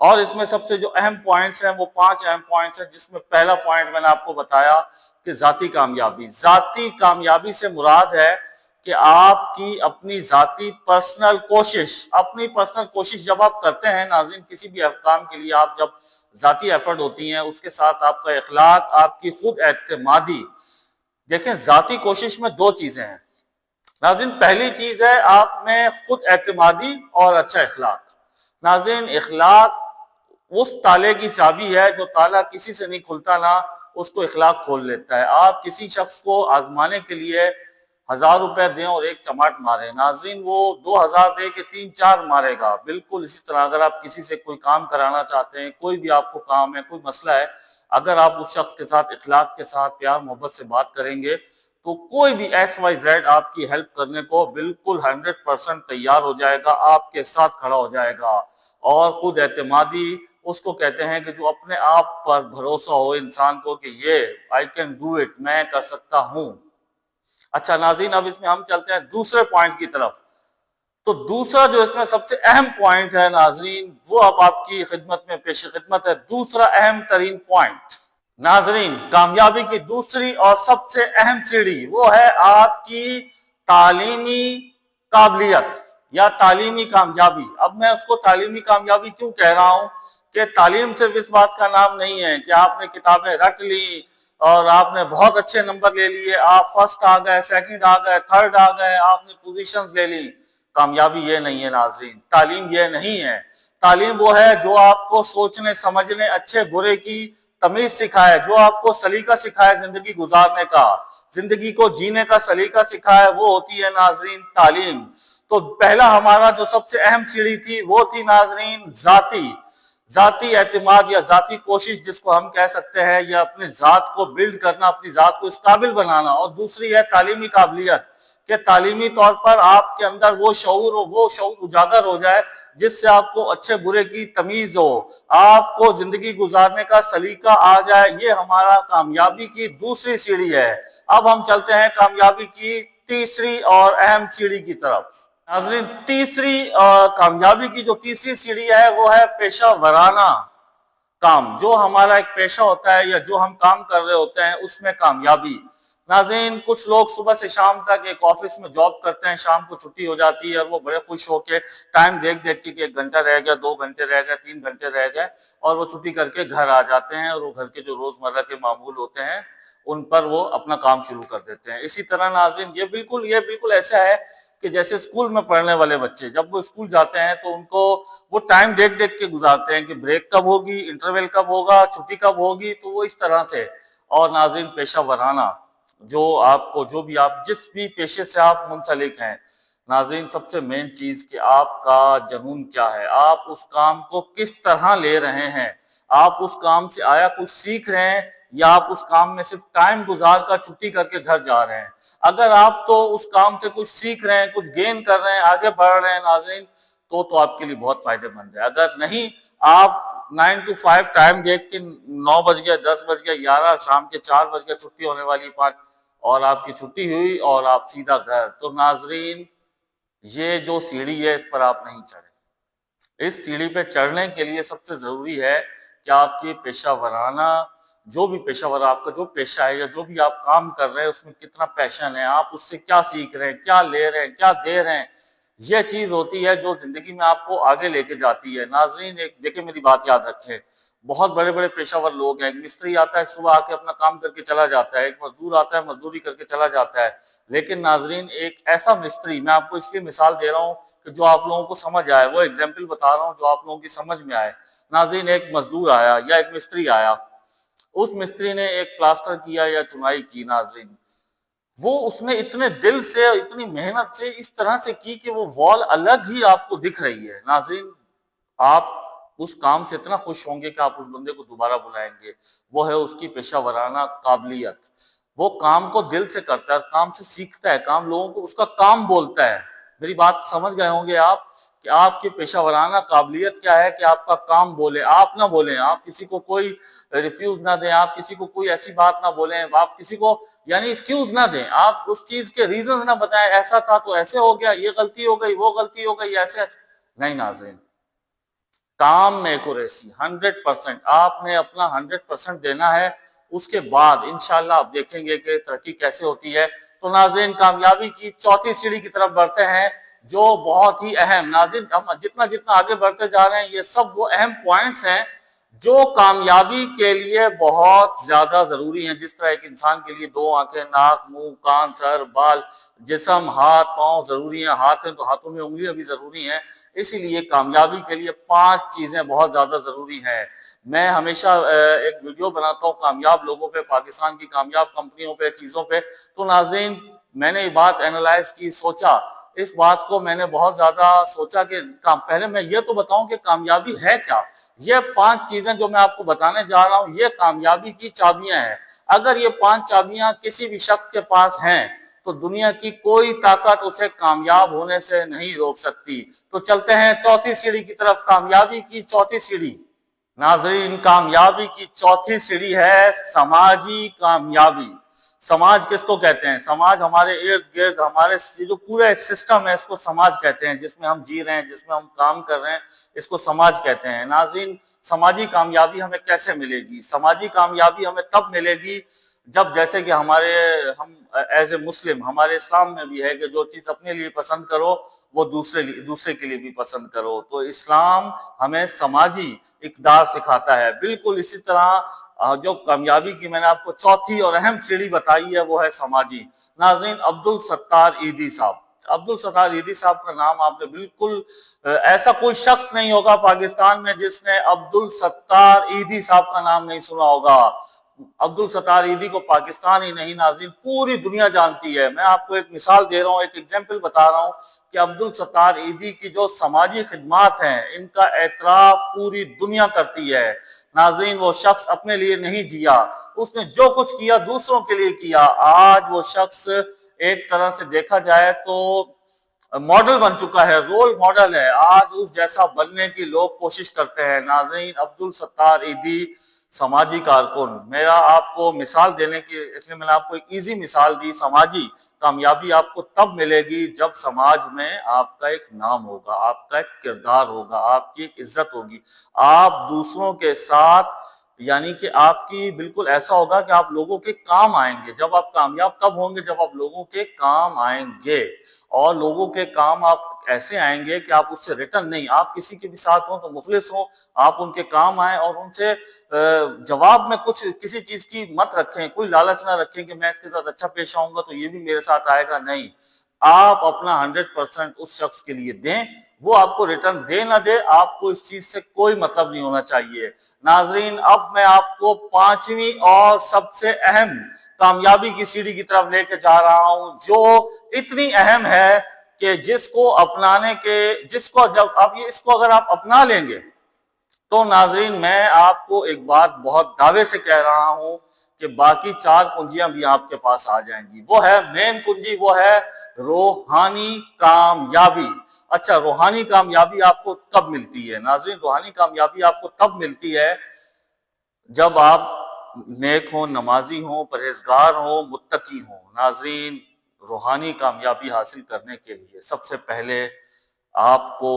اور اس میں سب سے جو اہم پوائنٹس ہیں وہ 5 اہم پوائنٹس ہیں، جس میں پہلا پوائنٹ میں نے آپ کو بتایا کہ ذاتی کامیابی۔ ذاتی کامیابی سے مراد ہے کہ آپ کی اپنی ذاتی پرسنل کوشش جب آپ کرتے ہیں ناظرین، کسی بھی کام کے لیے آپ جب ذاتی ایفرٹ ہوتی ہیں، اس کے ساتھ آپ کا اخلاق، آپ کی خود اعتمادی۔ دیکھیں ذاتی کوشش میں 2 چیزیں ہیں ناظرین، پہلی چیز ہے آپ میں خود اعتمادی اور اچھا اخلاق۔ ناظرین اخلاق اس تالے کی چابی ہے، جو تالا کسی سے نہیں کھلتا نا اس کو اخلاق کھول لیتا ہے۔ آپ کسی شخص کو آزمانے کے لیے 1000 روپے دیں اور ایک چماٹ مارے، ناظرین وہ 2000 دے کے 3-4 مارے گا۔ بالکل اسی طرح اگر آپ کسی سے کوئی کام کرانا چاہتے ہیں، کوئی بھی آپ کو کام ہے، کوئی مسئلہ ہے، اگر آپ اس شخص کے ساتھ اخلاق کے ساتھ پیار محبت سے بات کریں گے تو کوئی بھی XYZ آپ کی ہیلپ کرنے کو بالکل 100% تیار ہو جائے گا، آپ کے ساتھ کھڑا ہو جائے گا۔ اور خود اعتمادی اس کو کہتے ہیں کہ جو اپنے آپ پر بھروسہ ہو انسان کو کہ یہ I can do it، میں کر سکتا ہوں۔ اچھا ناظرین، اب اس میں ہم چلتے ہیں دوسرے پوائنٹ کی طرف۔ تو دوسرا جو اس میں سب سے اہم پوائنٹ ہے ناظرین، وہ اب آپ کی خدمت میں پیش خدمت ہے۔ دوسرا اہم ترین پوائنٹ ناظرین، کامیابی کی دوسری اور سب سے اہم سیڑھی وہ ہے آپ کی تعلیمی قابلیت یا تعلیمی کامیابی۔ اب میں اس کو تعلیمی کامیابی کیوں کہہ رہا ہوں کہ تعلیم صرف اس بات کا نام نہیں ہے کہ آپ نے کتابیں رٹ لی اور آپ نے بہت اچھے نمبر لے لیے، آپ فرسٹ آ گئے، سیکنڈ آ گئے، تھرڈ آ گئے، آپ نے پوزیشنز لے لی۔ کامیابی یہ نہیں ہے ناظرین، تعلیم یہ نہیں ہے۔ تعلیم وہ ہے جو آپ کو سوچنے سمجھنے، اچھے برے کی تمیز سکھائے، جو آپ کو سلیقہ سکھائے زندگی گزارنے کا، زندگی کو جینے کا سلیقہ سکھائے، وہ ہوتی ہے ناظرین تعلیم۔ تو پہلا ہمارا جو سب سے اہم سیڑھی تھی وہ تھی ناظرین ذاتی اعتماد یا ذاتی کوشش، جس کو ہم کہہ سکتے ہیں، یا اپنی ذات کو بلڈ کرنا، اپنی ذات کو اس قابل بنانا۔ اور دوسری ہے تعلیمی قابلیت، کہ تعلیمی طور پر آپ کے اندر وہ شعور اجاگر ہو جائے جس سے آپ کو اچھے برے کی تمیز ہو، آپ کو زندگی گزارنے کا سلیقہ آ جائے۔ یہ ہمارا کامیابی کی دوسری سیڑھی ہے۔ اب ہم چلتے ہیں کامیابی کی تیسری اور اہم سیڑھی کی طرف۔ ناظرین تیسری کامیابی کی جو تیسری سیڑھی ہے وہ ہے پیشہ ورانہ کام۔ جو ہمارا ایک پیشہ ہوتا ہے یا جو ہم کام کر رہے ہوتے ہیں اس میں کامیابی۔ ناظرین کچھ لوگ صبح سے شام تک ایک آفس میں جاب کرتے ہیں، شام کو چھٹی ہو جاتی ہے اور وہ بڑے خوش ہو کے ٹائم دیکھ کے کہ 1 گھنٹہ رہ گیا، 2 گھنٹے رہ گئے، 3 گھنٹے رہ گئے، اور وہ چھٹی کر کے گھر آ جاتے ہیں، اور وہ گھر کے جو روزمرہ کے معمول ہوتے ہیں ان پر وہ اپنا کام شروع کر دیتے ہیں۔ اسی طرح ناظرین یہ بالکل ایسا ہے کہ جیسے اسکول میں پڑھنے والے بچے جب وہ اسکول جاتے ہیں تو ان کو وہ ٹائم دیکھ کے گزارتے ہیں کہ بریک کب ہوگی، انٹرول کب ہوگا، چھٹی کب ہوگی، تو وہ اس طرح سے۔ اور ناظرین پیشہ ورانہ جو بھی آپ جس بھی پیشے سے آپ منسلک ہیں، ناظرین سب سے مین چیز کہ آپ کا جنون کیا ہے، آپ اس کام کو کس طرح لے رہے ہیں، آپ اس کام سے آیا کچھ سیکھ رہے ہیں یا آپ اس کام میں صرف ٹائم گزار کر چھٹی کر کے گھر جا رہے ہیں۔ اگر آپ تو اس کام سے کچھ سیکھ رہے ہیں، کچھ گین کر رہے ہیں، آگے بڑھ رہے ہیں ناظرین، تو آپ کے لیے بہت فائدہ مند ہے۔ اگر نہیں، آپ 9 to 5 ٹائم دیکھ کے 9 بج گیا، 10 بج گیا، 11 شام کے 4 بج گیا، چھٹی ہونے والی 5 اور آپ کی چھٹی ہوئی اور آپ سیدھا گھر، تو ناظرین یہ جو سیڑھی ہے اس پر آپ نہیں چڑھے۔ اس سیڑھی پہ چڑھنے کے لیے سب سے ضروری ہے کہ آپ کی پیشہ ورانہ جو بھی آپ کا جو پیشہ ہے یا جو بھی آپ کام کر رہے ہیں اس میں کتنا پیشن ہے، آپ اس سے کیا سیکھ رہے ہیں، کیا لے رہے ہیں، کیا دے رہے ہیں، یہ چیز ہوتی ہے جو زندگی میں آپ کو آگے لے کے جاتی ہے۔ ناظرین دیکھیں میری بات یاد رکھیں، بہت بڑے بڑے پیشہ ور لوگ ہیں۔ ایک مستری آتا ہے صبح آ کے اپنا کام کر کے چلا جاتا ہے، ایک مزدور آتا ہے مزدوری کر کے چلا جاتا ہے، لیکن ناظرین ایک ایسا مستری، میں آپ کو اس لیے مثال دے رہا ہوں کہ جو آپ لوگوں کو سمجھ آئے، وہ ایگزامپل بتا رہا ہوں جو آپ لوگوں کی سمجھ میں آئے۔ ناظرین ایک مزدور آیا یا ایک مستری آیا، اس مستری نے ایک پلاسٹر کیا یا چنائی کی، ناظرین وہ اس نے اتنے دل سے اتنی محنت سے اس طرح سے کی کہ وہ وال الگ ہی آپ کو دکھ رہی ہے۔ ناظرین آپ اس کام سے اتنا خوش ہوں گے کہ آپ اس بندے کو دوبارہ بلائیں گے، وہ ہے اس کی پیشہ ورانہ قابلیت۔ وہ کام کو دل سے کرتا ہے، کام سے سیکھتا ہے، کام لوگوں کو اس کا کام بولتا ہے۔ میری بات سمجھ گئے ہوں گے آپ کہ آپ کی پیشہ ورانہ قابلیت کیا ہے کہ آپ کا کام بولے، آپ نہ بولیں، آپ کسی کو کوئی ریفیوز نہ دیں، آپ کسی کو کوئی ایسی بات نہ بولیں، آپ کسی کو یعنی ایکسکیوز نہ دیں، آپ اس چیز کے ریزنز نہ بتائیں، ایسا تھا تو ایسے ہو گیا، یہ غلطی ہو گئی، وہ غلطی ہو گئی، ایسے نہیں ناظرین۔ تام ایکوریسی 100%، آپ نے اپنا 100% دینا ہے، اس کے بعد انشاءاللہ آپ دیکھیں گے کہ ترقی کیسے ہوتی ہے۔ تو ناظرین کامیابی کی چوتھی سیڑھی کی طرف بڑھتے ہیں، جو بہت ہی اہم، ناظرین ہم جتنا آگے بڑھتے جا رہے ہیں یہ سب وہ اہم پوائنٹس ہیں جو کامیابی کے لیے بہت زیادہ ضروری ہیں۔ جس طرح ایک انسان کے لیے 2 آنکھیں، ناک، منہ، کان، سر، بال، جسم، ہاتھ، پاؤں ضروری ہیں، ہاتھ ہیں تو ہاتھوں میں انگلیاں بھی ضروری ہیں، اسی لیے کامیابی کے لیے 5 چیزیں بہت زیادہ ضروری ہیں۔ میں ہمیشہ ایک ویڈیو بناتا ہوں کامیاب لوگوں پہ، پاکستان کی کامیاب کمپنیوں پہ، چیزوں پہ، تو ناظرین میں نے یہ بات اینالائز کی، سوچا، اس بات کو میں نے بہت زیادہ سوچا کہ پہلے میں یہ تو بتاؤں کہ کامیابی ہے کیا۔ یہ 5 چیزیں جو میں آپ کو بتانے جا رہا ہوں یہ کامیابی کی چابیاں ہیں۔ اگر یہ 5 چابیاں کسی بھی شخص کے پاس ہیں تو دنیا کی کوئی طاقت اسے کامیاب ہونے سے نہیں روک سکتی۔ تو چلتے ہیں چوتھی سیڑھی کی طرف، کامیابی کی چوتھی سیڑھی۔ ناظرین کامیابی کی چوتھی سیڑھی ہے سماجی کامیابی۔ سماج کس کو کہتے ہیں؟ سماج ہمارے ارد گرد، ہمارے جو پورا ایک سسٹم ہے اس کو سماج کہتے ہیں، جس میں ہم جی رہے ہیں، جس میں ہم کام کر رہے ہیں، اس کو سماج کہتے ہیں۔ ناظرین سماجی کامیابی ہمیں کیسے ملے گی؟ سماجی کامیابی ہمیں تب ملے گی جب، جیسے کہ ہم ایز اے مسلم ہمارے اسلام میں بھی ہے کہ جو چیز اپنے لیے پسند کرو وہ دوسرے کے لیے بھی پسند کرو، تو اسلام ہمیں سماجی اقدار سکھاتا ہے۔ بالکل اسی طرح جو کامیابی کی میں نے آپ کو چوتھی اور اہم سیڑھی بتائی ہے وہ ہے سماجی۔ ناظرین عبدالستار ایدھی صاحب، عبدالستار ایدھی صاحب کا نام آپ نے بالکل، ایسا کوئی شخص نہیں ہوگا پاکستان میں جس نے عبدالستار ایدھی صاحب کا نام نہیں سنا ہوگا۔ عبدالستار ایدھی کو پاکستان ہی نہیں ناظرین پوری دنیا جانتی ہے۔ میں آپ کو ایک مثال دے رہا ہوں، ایک ایگزامپل بتا رہا ہوں کہ عبدالستار ایدھی کی جو سماجی خدمات ہیں ان کا اعتراف پوری دنیا کرتی ہے۔ ناظرین وہ شخص اپنے لیے نہیں جیا، اس نے جو کچھ کیا دوسروں کے لیے کیا۔ آج وہ شخص ایک طرح سے دیکھا جائے تو ماڈل بن چکا ہے، رول ماڈل ہے، آج اس جیسا بننے کی لوگ کوشش کرتے ہیں۔ ناظرین عبدالستار ایدھی سماجی کارکن، میرا آپ کو مثال دینے کی، اس لیے میں نے آپ کو ایک ایزی مثال دی۔ سماجی کامیابی آپ کو تب ملے گی جب سماج میں آپ کا ایک نام ہوگا، آپ کا ایک کردار ہوگا، آپ کی ایک عزت ہوگی، آپ دوسروں کے ساتھ، یعنی کہ آپ کی بالکل ایسا ہوگا کہ آپ لوگوں کے کام آئیں گے۔ جب آپ کامیاب تب ہوں گے جب آپ لوگوں کے کام آئیں گے، اور لوگوں کے کام آپ ایسے آئیں گے کہ آپ اس سے ریٹرن نہیں، آپ کسی کے بھی ساتھ ہوں تو مخلص ہوں، آپ ان کے کام آئیں اور ان سے جواب میں کچھ کسی چیز کی مت رکھیں، کوئی لالچ نہ رکھیں کہ میں اس کے ساتھ اچھا پیش آؤں گا تو یہ بھی میرے ساتھ آئے گا، نہیں، آپ اپنا 100% اس شخص کے لیے دیں، وہ آپ کو ریٹرن دے نہ دے، آپ کو اس چیز سے کوئی مطلب نہیں ہونا چاہیے۔ ناظرین اب میں آپ کو 5ویں اور سب سے اہم کامیابی کی سیڑھی کی طرف لے کے جا رہا ہوں، جو اتنی اہم ہے کہ جس کو اس کو اگر آپ اپنا لیں گے تو ناظرین میں آپ کو ایک بات بہت دعوے سے کہہ رہا ہوں کہ باقی 4 کنجیاں بھی آپ کے پاس آ جائیں گی۔ وہ ہے مین کنجی، وہ ہے روحانی کامیابی۔ اچھا روحانی کامیابی آپ کو کب ملتی ہے؟ ناظرین روحانی کامیابی آپ کو تب ملتی ہے جب آپ نیک ہوں، نمازی ہوں، پرہیزگار ہوں، متقی ہوں۔ ناظرین روحانی کامیابی حاصل کرنے کے لیے سب سے پہلے آپ کو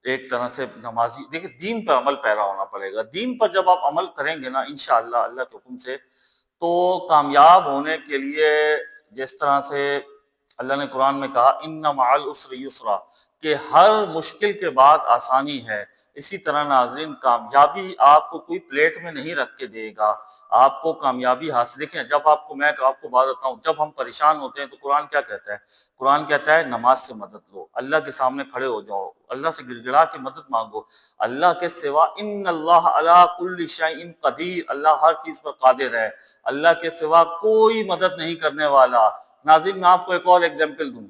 ایک طرح سے نمازی، دیکھیں دین پر عمل پیرا ہونا پڑے گا۔ دین پر جب آپ عمل کریں گے نا انشاءاللہ اللہ کے حکم سے، تو کامیاب ہونے کے لیے جس طرح سے اللہ نے قرآن میں کہا ان مع العسر یسرا، کہ ہر مشکل کے بعد آسانی ہے، اسی طرح ناظرین کامیابی آپ کو کوئی پلیٹ میں نہیں رکھ کے دے گا۔ آپ کو کامیابی حاصل، دیکھیں جب میں آپ کو بات بتاؤں، جب ہم پریشان ہوتے ہیں تو قرآن کیا کہتا ہے؟ قرآن کہتا ہے نماز سے مدد لو، اللہ کے سامنے کھڑے ہو جاؤ، اللہ سے گڑ گڑا کے مدد مانگو۔ اللہ کے سوا ان اللہ علی کل شیء قدیر، اللہ ہر چیز پر قادر ہے، اللہ کے سوا کوئی مدد نہیں کرنے والا۔ ناظرین میں آپ کو ایک اور ایگزامپل دوں،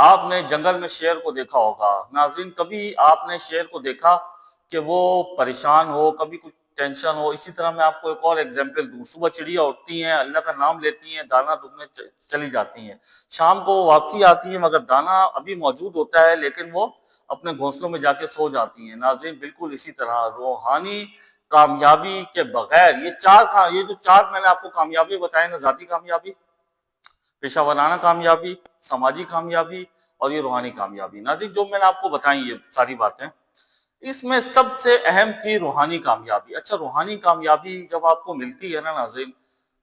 آپ نے جنگل میں شیر کو دیکھا ہوگا۔ ناظرین کبھی آپ نے شیر کو دیکھا کہ وہ پریشان ہو، کبھی کچھ ٹینشن ہو؟ اسی طرح میں آپ کو ایک اور ایگزامپل دوں، صبح چڑیا اٹھتی ہیں، اللہ کا نام لیتی ہیں، دانہ ڈھونڈنے چلی جاتی ہیں، شام کو واپسی آتی ہیں مگر دانہ ابھی موجود ہوتا ہے لیکن وہ اپنے گھونسلوں میں جا کے سو جاتی ہیں۔ ناظرین بالکل اسی طرح روحانی کامیابی کے بغیر یہ جو 4 میں نے آپ کو کامیابی بتائے نا، ذاتی کامیابی، پیشہ ورانہ کامیابی، سماجی کامیابی اور یہ روحانی کامیابی، ناظرین جو میں نے آپ کو بتائی یہ ساری باتیں، اس میں سب سے اہم تھی روحانی کامیابی۔ اچھا، روحانی کامیابی جب آپ کو ملتی ہے نا ناظرین،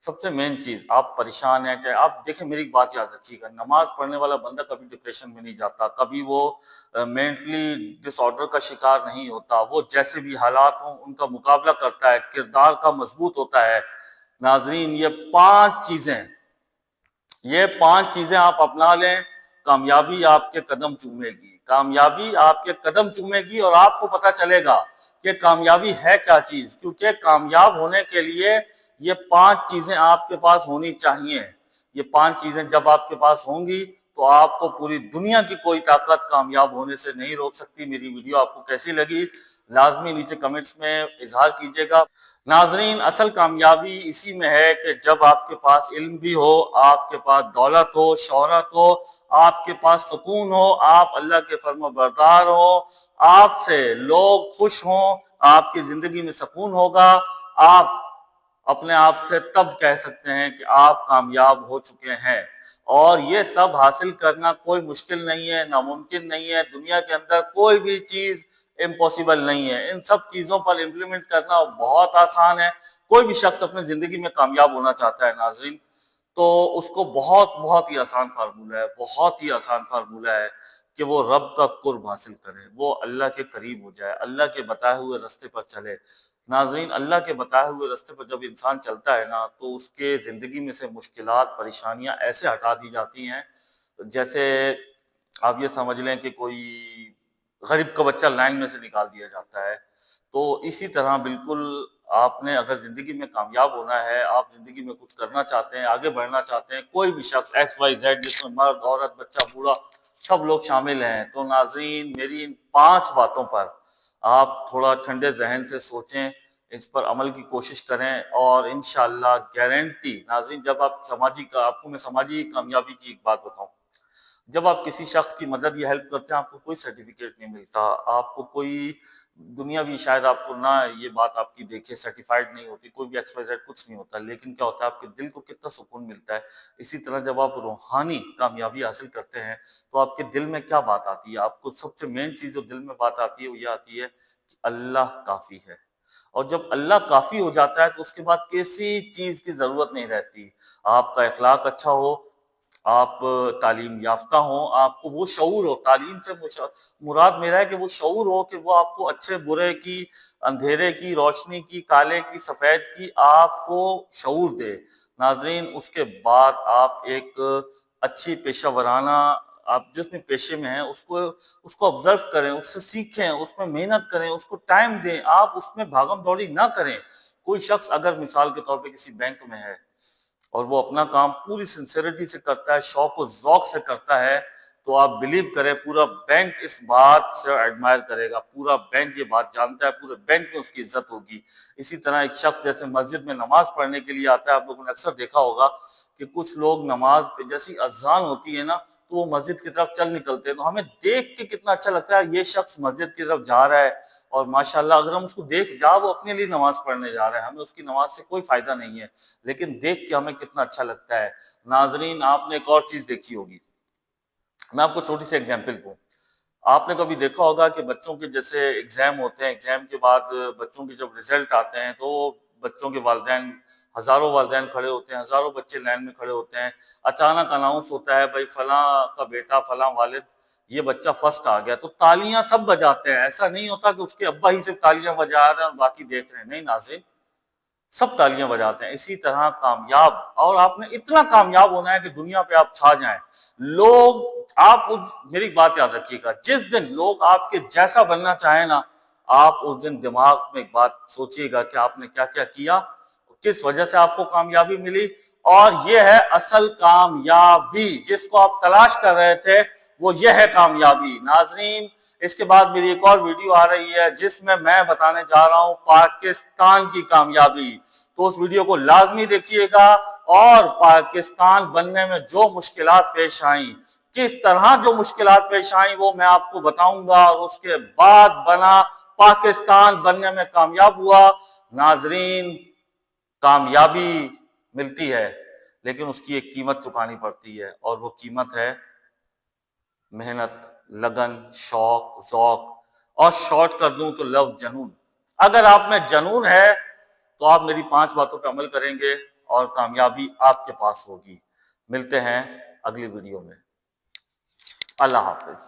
سب سے مین چیز، آپ پریشان ہیں کہ آپ دیکھیں، میری بات یاد رکھیے گا، نماز پڑھنے والا بندہ کبھی ڈپریشن میں نہیں جاتا، کبھی وہ مینٹلی ڈس آرڈر کا شکار نہیں ہوتا، وہ جیسے بھی حالات ہوں ان کا مقابلہ کرتا ہے، کردار کا مضبوط ہوتا ہے۔ ناظرین، یہ پانچ چیزیں آپ اپنا لیں، کامیابی آپ کے قدم چومے گی، کامیابی آپ کے قدم چومے گی، اور آپ کو پتا چلے گا کہ کامیابی ہے کیا چیز، کیونکہ کامیاب ہونے کے لیے یہ پانچ چیزیں آپ کے پاس ہونی چاہیے۔ یہ پانچ چیزیں جب آپ کے پاس ہوں گی تو آپ کو پوری دنیا کی کوئی طاقت کامیاب ہونے سے نہیں روک سکتی۔ میری ویڈیو آپ کو کیسی لگی لازمی نیچے کمنٹس میں اظہار کیجیے گا۔ ناظرین، اصل کامیابی اسی میں ہے کہ جب آپ کے پاس علم بھی ہو، آپ کے پاس دولت ہو، شہرت ہو، آپ کے پاس سکون ہو، آپ اللہ کے فرما بردار ہو، آپ سے لوگ خوش ہوں، آپ کی زندگی میں سکون ہوگا، آپ اپنے آپ سے تب کہہ سکتے ہیں کہ آپ کامیاب ہو چکے ہیں۔ اور یہ سب حاصل کرنا کوئی مشکل نہیں ہے، ناممکن نہیں ہے، دنیا کے اندر کوئی بھی چیز امپوسیبل نہیں ہے۔ ان سب چیزوں پر امپلیمنٹ کرنا بہت آسان ہے۔ کوئی بھی شخص اپنے زندگی میں کامیاب ہونا چاہتا ہے ناظرین، تو اس کو بہت بہت ہی آسان فارمولہ ہے، بہت ہی آسان فارمولہ ہے کہ وہ رب کا قرب حاصل کرے، وہ اللہ کے قریب ہو جائے، اللہ کے بتائے ہوئے راستے پر چلے۔ ناظرین، اللہ کے بتائے ہوئے راستے پر جب انسان چلتا ہے نا، تو اس کے زندگی میں سے مشکلات، پریشانیاں ایسے ہٹا دی جاتی ہیں، جیسے آپ یہ سمجھ لیں کہ کوئی غریب کا بچہ لائن میں سے نکال دیا جاتا ہے۔ تو اسی طرح بالکل آپ نے اگر زندگی میں کامیاب ہونا ہے، آپ زندگی میں کچھ کرنا چاہتے ہیں، آگے بڑھنا چاہتے ہیں، کوئی بھی شخص ایکس وائی زیڈ، جس میں مرد، عورت، بچہ، بوڑھا سب لوگ شامل ہیں، تو ناظرین میری ان 5 باتوں پر آپ تھوڑا ٹھنڈے ذہن سے سوچیں، اس پر عمل کی کوشش کریں، اور انشاءاللہ گارنٹی ناظرین، جب آپ کو میں سماجی کامیابی کی ایک بات بتاؤں، جب آپ کسی شخص کی مدد یا ہیلپ کرتے ہیں، آپ کو کوئی سرٹیفکیٹ نہیں ملتا، آپ کو کوئی دنیاوی، شاید آپ کو نہ یہ بات آپ کی دیکھے سرٹیفائیڈ نہیں ہوتی، کوئی بھی ایکس وائی زیڈ کچھ نہیں ہوتا، لیکن کیا ہوتا ہے، آپ کے دل کو کتنا سکون ملتا ہے۔ اسی طرح جب آپ روحانی کامیابی حاصل کرتے ہیں تو آپ کے دل میں کیا بات آتی ہے، آپ کو سب سے مین چیز جو دل میں بات آتی ہے وہ یہ آتی ہے کہ اللہ کافی ہے۔ اور جب اللہ کافی ہو جاتا ہے تو اس کے بعد کسی چیز کی ضرورت نہیں رہتی۔ آپ کا اخلاق اچھا ہو، آپ تعلیم یافتہ ہوں، آپ کو وہ شعور ہو، تعلیم سے مراد میرا ہے کہ وہ شعور ہو کہ وہ آپ کو اچھے برے کی، اندھیرے کی، روشنی کی، کالے کی، سفید کی آپ کو شعور دے۔ ناظرین، اس کے بعد آپ ایک اچھی پیشہ ورانہ، آپ جس میں پیشے میں ہیں اس کو آبزرو کریں، اس سے سیکھیں، اس میں محنت کریں، اس کو ٹائم دیں، آپ اس میں بھاگم دوڑی نہ کریں۔ کوئی شخص اگر مثال کے طور پہ کسی بینک میں ہے اور وہ اپنا کام پوری سنسیریٹی سے کرتا ہے، شوق و ذوق سے کرتا ہے، تو آپ بلیو کریں پورا بینک اس بات سے ایڈمائر کرے گا، پورا بینک یہ بات جانتا ہے، پورے بینک میں اس کی عزت ہوگی۔ اسی طرح ایک شخص جیسے مسجد میں نماز پڑھنے کے لیے آتا ہے، آپ لوگوں نے اکثر دیکھا ہوگا کہ کچھ لوگ نماز پہ جیسی اذان ہوتی ہے نا تو وہ مسجد کی طرف چل نکلتے ہیں، تو ہمیں دیکھ کے کتنا اچھا لگتا ہے، یہ شخص مسجد کی طرف جا رہا ہے، اور ماشاءاللہ اگر ہم اس کو وہ اپنے لیے نماز پڑھنے جا رہا ہے، ہمیں اس کی نماز سے کوئی فائدہ نہیں ہے، لیکن دیکھ کے ہمیں کتنا اچھا لگتا ہے۔ ناظرین، آپ نے ایک اور چیز دیکھی ہوگی، میں آپ کو چھوٹی سی ایگزامپل دوں۔ آپ نے کبھی دیکھا ہوگا کہ بچوں کے جیسے ایگزام ہوتے ہیں، ایگزام کے بعد بچوں کے جب رزلٹ آتے ہیں تو بچوں کے والدین، ہزاروں والدین کھڑے ہوتے ہیں، ہزاروں بچے لائن میں کھڑے ہوتے ہیں، اچانک اناؤنس ہوتا ہے بھائی فلاں کا بیٹا، فلاں والد، یہ بچہ فرسٹ آ گیا، تو تالیاں سب بجاتے ہیں۔ ایسا نہیں ہوتا کہ اس کے ابا ہی صرف تالیاں بجا رہے ہیں اور باقی دیکھ رہے ہیں، نہیں ناظرین، سب تالیاں بجاتے ہیں۔ اسی طرح کامیاب، اور آپ نے اتنا کامیاب ہونا ہے کہ دنیا پہ آپ چھا جائیں، لوگ میری بات یاد رکھیے گا، جس دن لوگ آپ کے جیسا بننا چاہیں نا، آپ اس دن دماغ میں ایک بات سوچیے گا کہ آپ نے کیا کیا کیا، کس وجہ سے آپ کو کامیابی ملی، اور یہ ہے اصل کامیابی جس کو آپ تلاش کر رہے تھے، وہ یہ ہے کامیابی۔ ناظرین، اس کے بعد میری ایک اور ویڈیو آ رہی ہے جس میں میں بتانے جا رہا ہوں پاکستان کی کامیابی، تو اس ویڈیو کو لازمی دیکھیے گا، اور پاکستان بننے میں جو مشکلات پیش آئیں، کس طرح جو مشکلات پیش آئیں وہ میں آپ کو بتاؤں گا، اور اس کے بعد بنا پاکستان بننے میں کامیاب ہوا۔ ناظرین، کامیابی ملتی ہے لیکن اس کی ایک قیمت چکانی پڑتی ہے، اور وہ قیمت ہے محنت، لگن، شوق، ذوق، اور شارٹ کر دوں تو لفظ جنون. اگر آپ میں جنون ہے تو آپ میری 5 باتوں پہ عمل کریں گے اور کامیابی آپ کے پاس ہوگی. ملتے ہیں اگلی ویڈیو میں. اللہ حافظ.